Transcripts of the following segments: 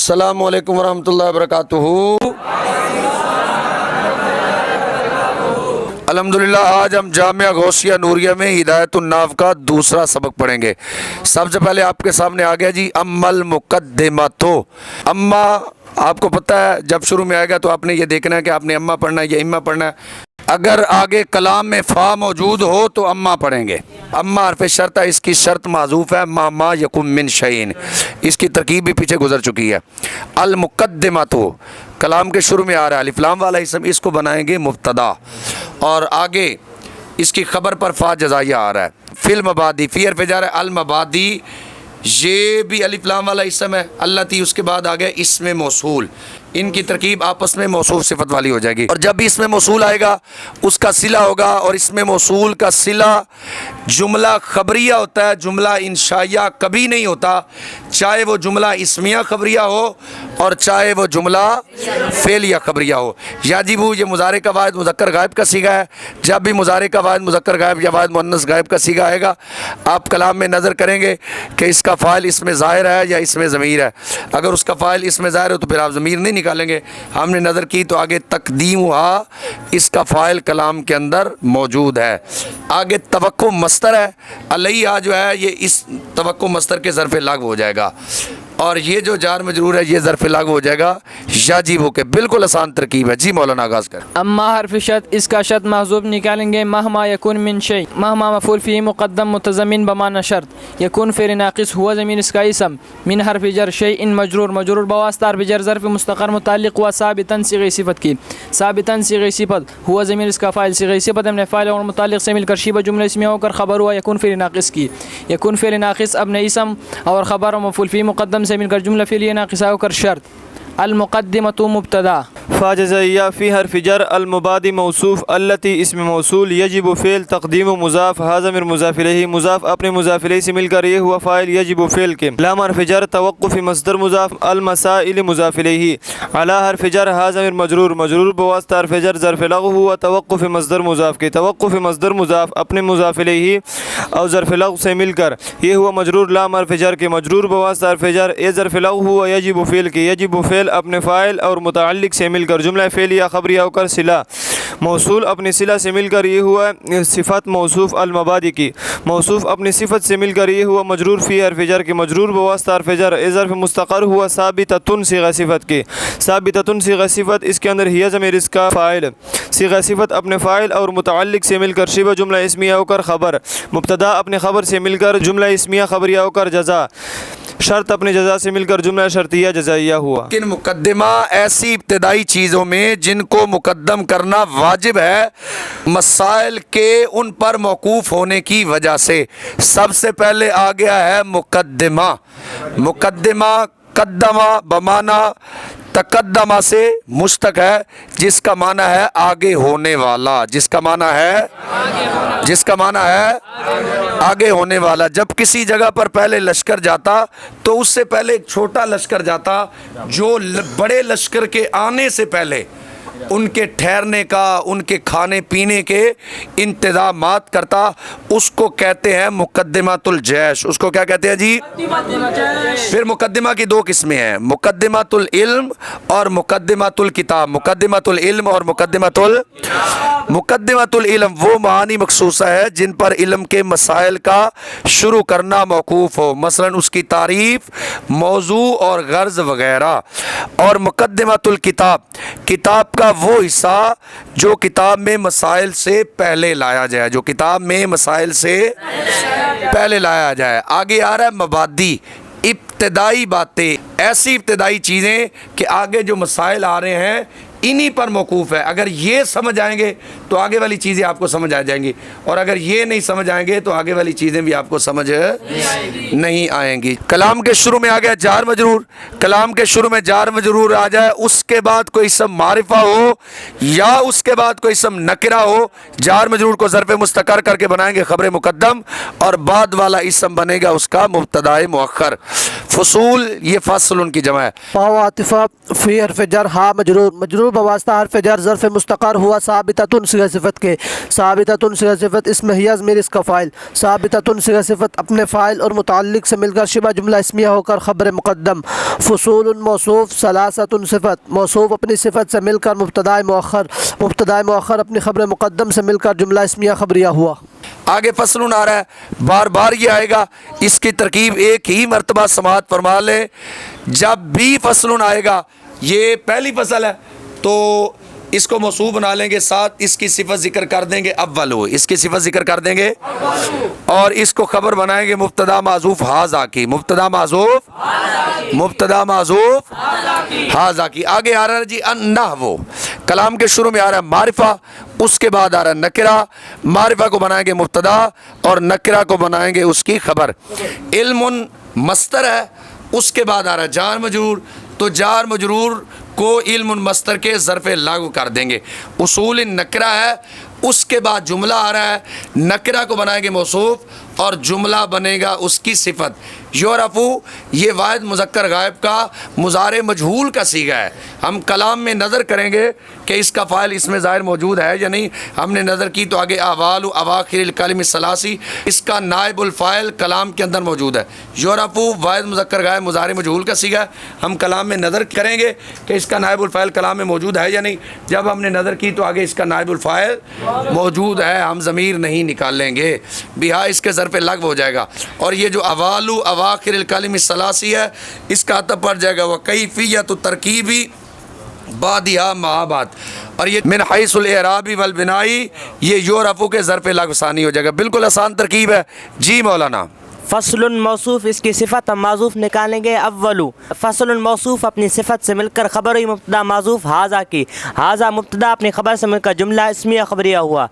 अस्सलामु अलैकुम वरहमतुल्लाहि वबरकातुहू। अल्हम्दुलिल्लाह, आज हम जामिया गौसिया नूरिया में हिदायतुन्नाफ का दूसरा सबक पढ़ेंगे। सबसे पहले आपके सामने आ गया जी अम्मल मुक़द्दिमतो। अम्मा आपको पता है जब शुरू में आएगा तो आपने ये देखना है कि आपने अम्मा पढ़ना है या इम्मा पढ़ना है। अगर आगे कलाम में फ़ा मौजूद हो तो अम्मा पढ़ेंगे। अम्मा हरफ शर्त है, इसकी शर्त माज़ूफ़ है मा यकुम मिन शैइन। इसकी तरकीब भी पीछे गुजर चुकी है। अल मुक़द्दिमतो कलाम के शुरू में आ रहा है, अलिफ लाम वाला इसम, इसको बनाएंगे मुब्तदा और आगे इसकी खबर पर फ़ा जज़ाइया आ रहा है। फिल मबादी फ़ी हरफ जार है, अल मबादी ये भी अलिफ लाम वाला इसम है। अल्लती उसके बाद आ गया इसमें मौसूल, इनकी तरकीब आपस में मौसूफ सिफत वाली हो जाएगी। और जब भी इसमें मौसूल आएगा उसका सिला होगा, और इसमें मौसूल का सिला जुमला खबरिया होता है, जुमला इंशाइया कभी नहीं होता, चाहे वो जुमला इसमिया खबरिया हो और चाहे वो जुमला फेलिया खबरिया हो। याजिबू ये मुज़ारे का वाहिद मुज़क्कर गायब का सीगा है। जब भी मुज़ारे का वाहिद मुज़क्कर गायब या वाहिद मुअन्नस गायब का सीगा आएगा, आप कलाम में नज़र करेंगे कि इसका फ़ाइल इसमें ज़ाहिर है या इसमें ज़मीर है। अगर उसका फ़ाइल इसमें ज़ाहिर हो तो फिर आप ज़मीर नहीं निकालेंगे। हमने नज़र की तो आगे तक़दीम हुआ, इसका फ़ाइल कलाम के अंदर मौजूद है। आगे तवक्को मस्तर है, अलैया जो है ये इस तवक्को मस्तर के ज़र्फ़ लागू हो जाएगा, और ये जो जार मजरूर है ये ज़र्फ़ लागू हो जाएगा याजिब होके। बिल्कुल आसान तरकीब है जी। मौलाना आगाज़ कर। अम्मा हर्फ शत, इसका शत महज़ूब निकालेंगे महमा यकुन मिन शै। महमा मफ़ूल फ़ी मुक़द्दम मुतज़म्मिन बमाना शर्त, यकुन फ़ेल नाक़िस हुआ ज़मीन इसका इसम, मिन हर्फ जर शै इन मजरूर, मजरूर बवास्ता हर्फ जर ज़र्फ़ मुस्तक़र मुताल्लिक़ हुआ साबितन सिग़े सिफ़त की, साबितन सिग़े सिफ़त हुआ ज़मीन इसका फ़ाइल, सिग़े सिफ़त हमने फ़ाइल और मुताल्लिक़ से मिलकर शिबा जुमला इसमें होकर ख़बर हुआ यकुन फ़ेल नाक़िस की। यकुन फ़ेल नाक़िस अपने इसम और ख़बर और मफ़ूल फ़ी मुक़द्दम से मिलकर जुमला फ़ेलिया नाक़िसा होकर शर्त। अल मुक़द्दिमतु मुब्तदा फ़ा जज़ाइया फ़ी हर्फ जर, अल मुबादी मौसूफ़, अल्लती इसम मौसूल, यजिबु फ़ेल तक़दीम मुज़ाफ़, हाज़ा मिर मुज़ाफ़ इलैहि, मुज़ाफ़ अपने मुज़ाफ़ इलैहि से मिलकर ये हुआ फ़ाइल यजिबु फ़ेल के। लाम हर्फ जर तवक़्क़ुफ़ मस्दर मुज़ाफ़, अल मसाइल मुज़ाफ़ इलैहि, अला हर्फ जर हाज़ा मिर मजरूर, मजरूर बवास्ता हर्फ जर ज़र्फ़ लग़्व हुआ तवक़्क़ुफ़ मस्दर मुज़ाफ़ के, तवक़्क़ुफ़ मस्दर मुज़ाफ़ अपने मुज़ाफ़ इलैहि और ज़र्फ़ लग़्व से मिलकर ये हुआ मजरूर। लाम हर्फ जर के, मजरूर बवास्ता हर्फ जर ए ज़र्फ़ लग़्व हुआ यजिबु फ़ेल के, यजिबु फ़ेल अपने फ़ाइल और मुतअल्लिक़ से मिलकर जुमला फ़ेलिया खबरिया होकर सिला मौसूल अपनी सिला से मिलकर ये हुआ सिफ़त मौसूफ़ अल मबादी की, मौसूफ़ अपनी सिफ़त से मिलकर ये हुआ मजरूर फ़ी हर्फ जर के, मजरूर बवास्ता हर्फ जर ए ज़र्फ़ मुस्तक़र हुआ साबिततुन सिग़ा सिफ़त की, साबिततुन सिग़ा सिफ़त इसके अंदर हिया ज़मीर इसका फ़ाइल, सिग़ा सिफ़त अपने फ़ाइल और मुतअल्लिक़ से मिलकर शिबा जुमला इस्मिया होकर ख़बर, मुब्तदा अपने ख़बर से मिलकर जुमला इस्मिया खबरिया होकर जज़ा, शर्त अपने जज़ा से मिलकर जुमला शर्तिया जज़ाइया हुआ। लेकिन मुकद्दमा ऐसी इब्तदाई चीज़ों में जिनको मुकद्दम करना वाजिब है मसाइल के उन पर मौकूफ़ होने की वजह से। सबसे पहले आ गया है मुकद्दमा। मुकद्दमा कद्दमा बमाना तकद्दमा से मुश्तक है, जिसका माना है आगे होने वाला, जिसका माना है आगे होने वाला। जब किसी जगह पर पहले लश्कर जाता तो उससे पहले एक छोटा लश्कर जाता जो बड़े लश्कर के आने से पहले उनके ठहरने का, उनके खाने पीने के इंतज़ामात करता, उसको कहते हैं मुक़द्दिमातुल जैश। उसको क्या कहते हैं जी? फिर मुक़द्दिमा की दो किस्में हैं, मुक़द्दिमातुल इल्म और मुक़द्दिमातुल किताब। मुक़द्दिमातुल इल्म और मुक़द्दिमातुल इल्म वो मानी मखसूसा है जिन पर इल्म के मसाइल का शुरू करना मौकूफ़ हो, मसलन उसकी तारीफ़, मौजू और गर्ज़ वगैरह। और मुक़द्दिमातुल किताब, किताब का वो हिस्सा जो किताब में मसाइल से पहले लाया जाए, जो किताब में मसाइल से पहले लाया जाए। आगे आ रहा है मबादी, इब्तदाई बातें, ऐसी इब्तदाई चीज़ें कि आगे जो मसाइल आ रहे हैं इन्हीं पर मौकूफ़ है। अगर ये समझ आएंगे तो आगे वाली चीज़ें आपको समझ आ जाएंगी, और अगर ये नहीं समझ आएंगे तो आगे वाली चीज़ें भी आपको समझ नहीं आएंगी। कलाम के शुरू में आ गया जार मजरूर। कलाम के शुरू में जार मजरूर आ जाए, उसके बाद कोई इसम मारिफा हो या उसके बाद कोई इसम नकिरा हो, जार मजरूर को ज़र्फ़ मुस्तक़र करके बनाएंगे ख़बर मुक़द्दम, और बाद वाला इसम बनेगा उसका मुब्तदाए मुअख्खर। फसूल ये फासलुन की जमा है। वाव आतिफा फी हरफ जर हा मजरूर मजरूर बवास्ता हरफ जर ज़र्फ़ मुस्तक़र हुआ साबिततुन सिगा सिफत के साबिततुन सिगा सिफत इसमें हिया ज़मीर इसका फ़ाइल साबिततुन सिगा सिफत अपने फ़ाइल और मुताल्लिक़ से मिलकर शिबा जुमला इस्मिया होकर ख़बर मुक़द्दम फसूलुन मौसूफ़ सलासतुन सिफत मौसूफ़ अपनी सिफत से मिलकर मुब्तदा मुअख़्ख़र अपनी ख़बर मुक़द्दम से मिलकर जुमला इस्मिया ख़बरिया हुआ। आगे फसलुन आ रहा है, बार बार ये आएगा, इसकी तरकीब एक ही मरतबा समाअत फरमा लें। जब भी फसलुन आएगा, ये पहली फसल है तो इसको मौसूफ बना लेंगे, साथ इसकी सिफत जिक्र कर देंगे अव्वल हो, इसकी सिफत जिक्र कर देंगे और इसको खबर बनाएंगे मुब्तदा माज़ूफ हाज़ा की, मुब्तदा माज़ूफ हाज़ा की। आगे आ रहा है जी अन्नहवु, कलाम के शुरू में आ रहा है मारिफा, उसके बाद आ रहा है नकरा, मारिफा को बनाएंगे मुब्तदा और नकरा को बनाएंगे उसकी खबर। इल्मुन मस्तर है, उसके बाद आ रहा है जार मजरूर, तो जार मजरूर को इल्मुन मस्तर के ज़र्फ़े लागू कर देंगे। उसूल नकरा है, उसके बाद जुमला आ रहा है, नकरा को बनाएंगे मौसूफ और जुमला बनेगा उसकी सिफत। योरफू ये वाहिद मुज़क्कर गायब का मुज़ारे मजहूल का सीगा है। हम कलाम में नज़र करेंगे कि इसका फ़ाइल इसमें ज़ाहिर मौजूद है या नहीं। हमने नज़र की तो आगे अवाल अवाखिर कलिम सलासी, इसका नाइबुल फ़ाइल कलाम के अंदर मौजूद है। योरफू वाहिद मुज़क्कर गायब मुज़ारे मजहूल का सीगा है। हम कलाम में नज़र करेंगे कि इसका नाइबुल फ़ाइल कलाम में मौजूद है या नहीं। जब हमने नज़र की तो आगे इसका नाइबुल फ़ाइल मौजूद है, हम ज़मीर नहीं निकालेंगे, बिहा इसके ज़र पे लग हो जाएगा। और ये जो अवालु अवाखिर कलिम सलासी है, इसका अतब पड़ जाएगा वह कैफियत तरकीबी बादिया महाबाद, और ये मिन हैसुल इराबी वल बिनाई, ये योरफू के ज़र पे लग सानी हो जाएगा। बिल्कुल आसान तरकीब है जी मौलाना। फ़स्लुन मौसूफ़ इसकी सिफ़त हम माज़ूफ़ निकालेंगे अव्वलु। फ़स्लुन मौसूफ़ अपनी सिफ़त से मिलकर ख़बर हुई मुब्तदा माज़ूफ़ हाज़ा की, हाज़ा मुब्तदा अपनी ख़बर से मिलकर जुमला इस्मिया ख़बरिया हुआ।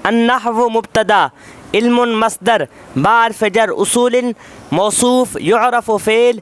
अन्नहवु मुब्तदा इल्मुन मस्दर बार फ़जर उसूलिन मौसूफ़ युअरफ़ु फ़ेल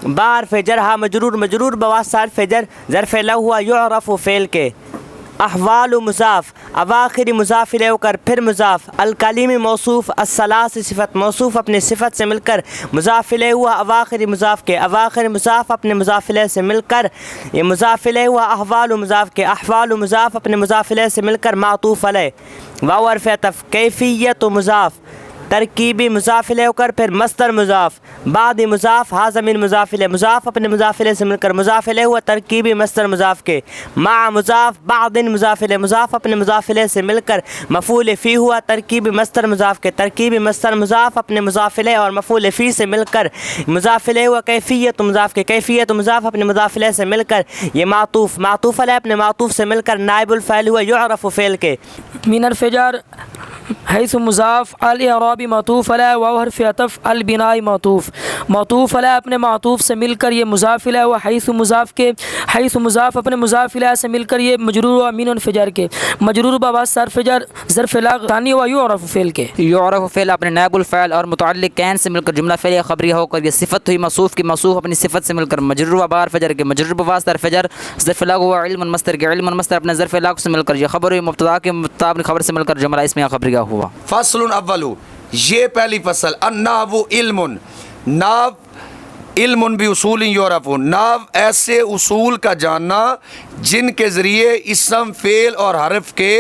बार फ़जर हा मजरूर मजरूर बवास्ता फ़जर ज़र्फ़ लव हुआ युअरफ़ु फ़ेल के। अहवालु मुज़ाफ़ अवाखिरी मुज़ाफ़ इलैहि होकर फिर मुज़ाफ़ अलकलीमी मौसूफ़ अस्सलास सिफ़त मौसूफ़ अपनी सिफ़त से मिलकर मुज़ाफ़ इलैहि हुआ अवाखिरी मुज़ाफ़ के, अवाखिरी मुज़ाफ़ अपने मुज़ाफ़ इलैहि से मिलकर ये मुज़ाफ़ इलैहि हुआ अहवालु मुज़ाफ़ के, अहवालु मुज़ाफ़ अपने मुज़ाफ़ इलैहि से मिलकर मातूफ़ अलैहि। वाव हर्फ़ अतफ़ कैफ़ियत मुज़ाफ़ तरकीबी मुज़ाफ़ इलैहि होकर फिर मस्दर मुज़ाफ़ बादी मुज़ाफ़ हा ज़मीर मुज़ाफ़ इलैहि मुज़ाफ़ अपने मुज़ाफ़ इलैहि से मिलकर मुज़ाफ़ इलैहि हुआ तरकीबी मस्दर मुज़ाफ़ के। मा मुज़ाफ़ बादिन मुज़ाफ़ इलैहि मुज़ाफ़ अपने मुज़ाफ़ इलैहि से मिलकर मफ़ूल फ़ी हुआ तरकीबी मस्दर मुज़ाफ़ के, तरकीबी मस्दर मुज़ाफ़ अपने मुज़ाफ़ इलैहि और मफ़ूल फ़ी से मिलकर मुज़ाफ़ इलैहि हुआ कैफ़ियत मुज़ाफ़ के, कैफ़ियत मुज़ाफ़ अपने मुज़ाफ़ इलैहि से मिलकर ये मातूफ़ अलैहि अपने मातूफ़ से मिलकर नाइबुल फ़ाइल हुआ युअरफ़ु फ़ेल के। मिनल फ़जर हैसु मुज़ाफ़ अल इराबी मातूफ़ अलैहि वाव हर्फ़ अतफ़ अल बिनाई मातूफ़ अलैहि अपने मातूफ़ से मिलकर ये मुज़ाफ़ अलैहि व हैसु मुज़ाफ़ के, हैसु मुज़ाफ़ अपने मुज़ाफ़ अलैहि से मिलकर ये मजरूर व मिन फ़जर के, मजरूर बवास्ता फ़जर ज़र्फ़ लग तानी व युअरफ़ु फ़ेल के। युअरफ़ु फ़ेल अपने नाइबुल फ़ाइल और मुतअल्लिक़ कैन से मिलकर जुमला फ़ेलिया ख़बरिया होकर ये सिफ़त हुई मौसूफ़ की, मौसूफ़ अपनी सिफ़त से मिलकर मजरूर व बार फ़जर के, मजरूर बवास्ता फ़जर ज़र्फ़ लग हुआ इल्मुन मस्दर के, इल्मुन मस्दर अपने ज़र्फ़ लग से मिलकर ये ख़बर हुई मुब्तदा के, मुब्तदा अपनी ख़बर से मिलकर जुमला इस्मिया ख़बरिया हुआ। फसलुन अव्वलु, ये पहली फसल। अन्नावु इल्मुन, नाव इल्मुन भी उसूल योरफु, नाव ऐसे उसूल का जानना जिनके ज़रिए इसम फ़ेल और हरफ के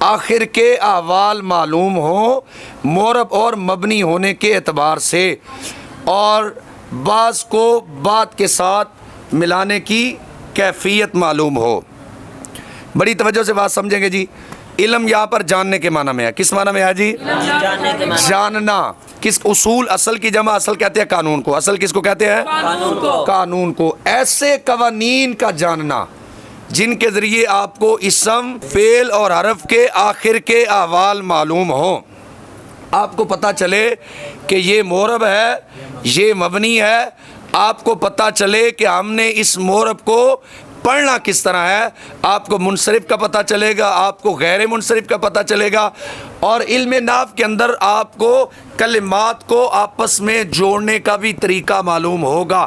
आखिर के अहवाल मालूम हो मोरब और मबनी होने के एतबार से, और बाज़ को बात के साथ मिलाने की कैफियत मालूम हो। बड़ी तवज्जो से बात समझेंगे जी। इल्म यहाँ पर जानने के माना में है। किस माना में है जी? जानना। किस उसूल, असल की जमा, असल कहते हैं कानून को, असल किसको कहते हैं? कानून को। ऐसे कवानीन का जानना जिनके ज़रिए आपको इसम फ़ेल और हरफ के आखिर के अहवाल मालूम हो, आपको पता चले कि ये मोरब है, ये मबनी है, आपको पता चले कि हमने इस मोरब को पढ़ना किस तरह है, आपको मुनसरिफ का पता चलेगा, आपको गैर मुनसरिफ का पता चलेगा, और इल्म नाव के अंदर आपको कलिमात को आपस में जोड़ने का भी तरीका मालूम होगा।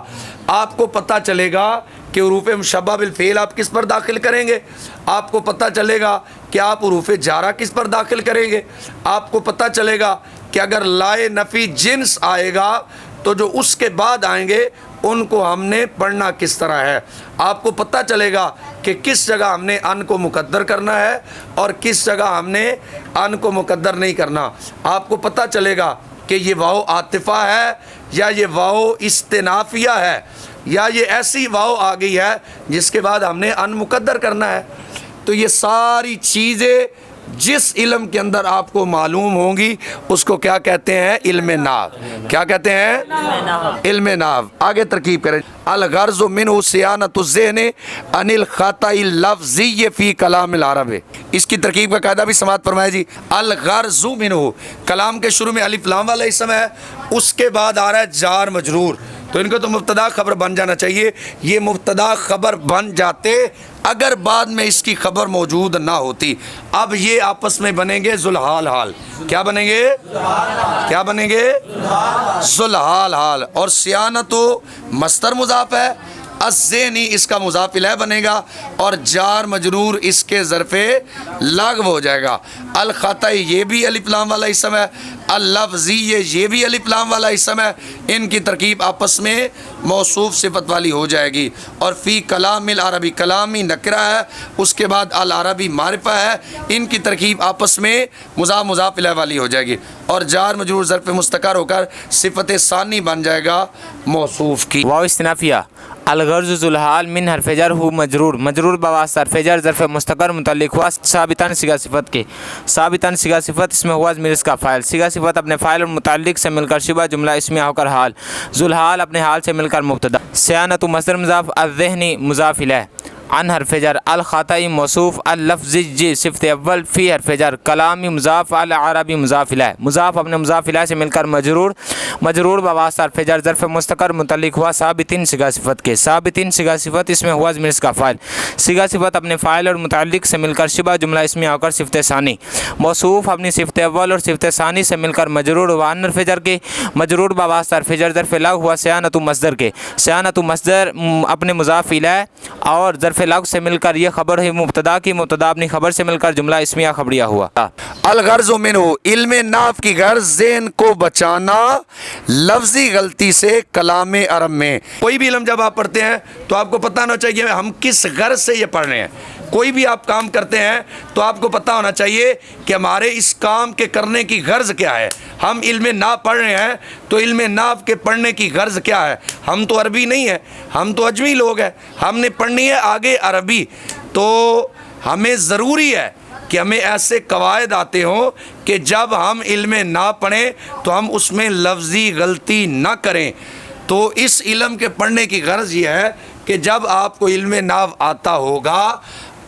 आपको पता चलेगा कि हुरूफ़ मुशब्बह बिल फ़ेल आप किस पर दाखिल करेंगे, आपको पता चलेगा कि आप हुरूफ़ जारा किस पर दाखिल करेंगे, आपको पता चलेगा कि अगर लाए नफ़ी जिन्स आएगा تو جو اس کے بعد آئیں گے ان کو ہم نے پڑھنا کس طرح ہے. آپ کو پتہ چلے گا کہ کس جگہ ہم نے ان کو مقدر کرنا ہے اور کس جگہ ہم نے ان کو مقدر نہیں کرنا. آپ کو پتہ چلے گا کہ یہ واو عاطفہ ہے یا یہ واو استنافیہ ہے یا یہ ایسی واو آ گئی ہے جس کے بعد ہم نے ان مقدر کرنا ہے. تو یہ ساری چیزیں جس علم کے اندر آپ کو معلوم ہوں گی اس کو کیا کہتے ہیں؟ علم نحو. کیا کہتے ہیں؟ علم نحو. آگے ترکیب کریں. الغرض منہ صیانۃ الذہن عن الخطأ اللفظی فی کلام العرب. اس کی ترکیب کا قاعدہ بھی سماعت فرمائے جی. الغرض منہ، کلام کے شروع میں الف لام والا اسم ہے، اس کے بعد آ رہا ہے جار مجرور، تو ان کو تو مبتدا خبر بن جانا چاہیے. یہ مبتدا خبر بن جاتے اگر بعد میں اس کی خبر موجود نہ ہوتی. اب یہ آپس میں بنیں گے ذوالحال حال. کیا بنیں گے؟ کیا بنیں گے؟ ذوالحال حال. اور صیانت مصدر مضاف ہے، الذہنی اس کا مضاف الیہ بنے گا اور جار مجرور اس کے ظرف لغو ہو جائے گا. الخطأ یہ بھی الف لام والا اسم ہے، اللفظی یہ بھی الف لام والا اسم ہے. ان کی ترکیب آپس میں موصوف صفت والی ہو جائے گی. اور فی کلام العربی، کلامی نکرہ ہے، اس کے بعد العربی معرفہ ہے. ان کی ترکیب آپس میں مضاف الیہ والی ہو جائے گی اور جار مجرور ظرف مستقر ہو کر صفت ثانی بن جائے گا موصوف کی. واو استنافیہ. الغرض ذوالحال من حرف جر ہو مجرور، مجرور بواسطہ حرف جر ظرف مستقر متعلق ہوا ثابتاً صیغہ صفت کے. ثابتاً صیغہ صفت اس میں ہوا ضمیر اس کا فاعل. صیغہ صفت اپنے فاعل اور متعلق سے مل کر شبہ جملہ اسمیہ ہو کر حال. ذوالحال اپنے حال سے مل کر مبتدا. صیانت مصدر مضاف، الذہنی مضاف الیہ، عن حرف جر، الخطائی موصوف، اللفظی صفت اول، فی حرف جر، کلامی مضاف، العربی مضاف الیہ. مضاف اپنے مضاف الیہ سے مل کر مجرور، مجرور بواسطہ حرف جر ظرف مستقر متعلق ہوا ثابتین صیغہ صفت کے. ثابتین صیغہ صفت اس میں ہوا ضمیر اس کا فاعل. صیغہ صفت اپنے فاعل اور متعلق سے مل کر شبہ جملہ اسمیہ ہو کر صفت ثانی. موصوف اپنی صفت اول اور صفت ثانی سے مل کر مجرور ہوا عن حرف جر کے، مجرور بواسطہ حرف جر ظرف لغو ہوا صیانت مصدر کے. صیانت مصدر اپنے مضاف الیہ اور ظرف لغو سے مل کر یہ خبر ہے مبتدا کی، مبتدا اپنی خبر سے مل کر جملہ اسمیہ خبریہ ہوا. الغرض منہ، علم نحو کی غرض ذہن کو بچانا لفظی غلطی سے کلام عرب میں. کوئی بھی علم جب آپ پڑھتے ہیں تو آپ کو پتہ ہونا چاہیے ہم کس غرض سے یہ پڑھ رہے ہیں. کوئی بھی آپ کام کرتے ہیں تو آپ کو پتہ ہونا چاہیے کہ ہمارے اس کام کے کرنے کی غرض کیا ہے. ہم علم نحو پڑھ رہے ہیں تو علم نحو کے پڑھنے کی غرض کیا ہے. ہم تو عربی نہیں ہیں، ہم تو اجمی لوگ ہیں، ہم نے پڑھنی ہے آگے عربی. تو ہمیں ضروری ہے کہ ہمیں ایسے قواعد آتے ہوں کہ جب ہم علم نحو پڑھیں تو ہم اس میں لفظی غلطی نہ کریں. تو اس علم کے پڑھنے کی غرض یہ ہے کہ جب آپ کو علم نحو آتا ہوگا،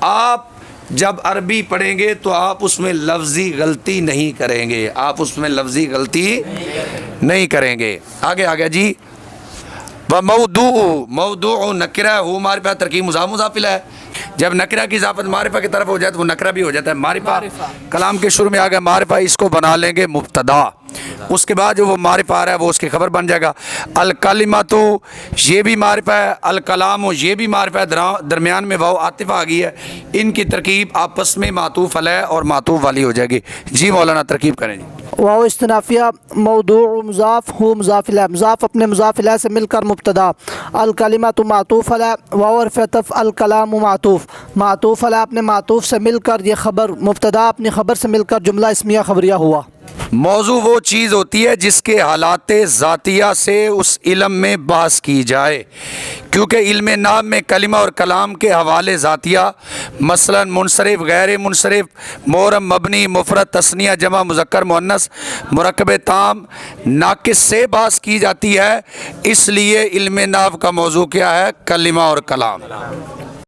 آپ جب عربی پڑھیں گے تو آپ اس میں لفظی غلطی نہیں کریں گے، آپ اس میں لفظی غلطی نہیں کریں گے. آگے آگے جی. موضوع نکرہ ہو معرفہ، ترکیب مضاف مضاف الیہ ہے. جب نکرہ کی اضافت معرفہ کی طرف ہو جائے تو وہ نکرہ بھی ہو جاتا ہے معرفہ. کلام کے شروع میں آ گیا معرفہ، اس کو بنا لیں گے مبتدا. اس کے بعد جو وہ معرفہ آ رہا ہے وہ اس کی خبر بن جائے گا. الکلمۃ یہ بھی معرفہ ہے، الکلام یہ بھی معرفہ ہے، درمیان میں واو عاطفہ آ گئی ہے. ان کی ترکیب آپس میں معطوف علیہ اور معطوف والی ہو جائے گی. جی مولانا ترکیب کریں جی. واو استنافیہ. موضوع مضاف ہو مضاف الیہ، مضاف اپنے مضاف الیہ سے مل کر مبتدا. الکلمۃ معطوف علیہ، واو حرف عطف، الکلام معطوف، معطوف علیہ اپنے معطوف سے مل کر یہ خبر، مبتدا اپنی خبر سے مل کر جملہ اسمیہ خبریہ ہوا. موضوع وہ چیز ہوتی ہے جس کے حالات ذاتیہ سے اس علم میں بحث کی جائے. کیونکہ علم نحو میں کلمہ اور کلام کے حوالے ذاتیہ، مثلا منصرف، غیر منصرف، معرب، مبنی، مفرد، تثنیہ، جمع، مذکر، مؤنث، مرکب تام، ناقص سے بحث کی جاتی ہے. اس لیے علم نحو کا موضوع کیا ہے؟ کلمہ اور کلام.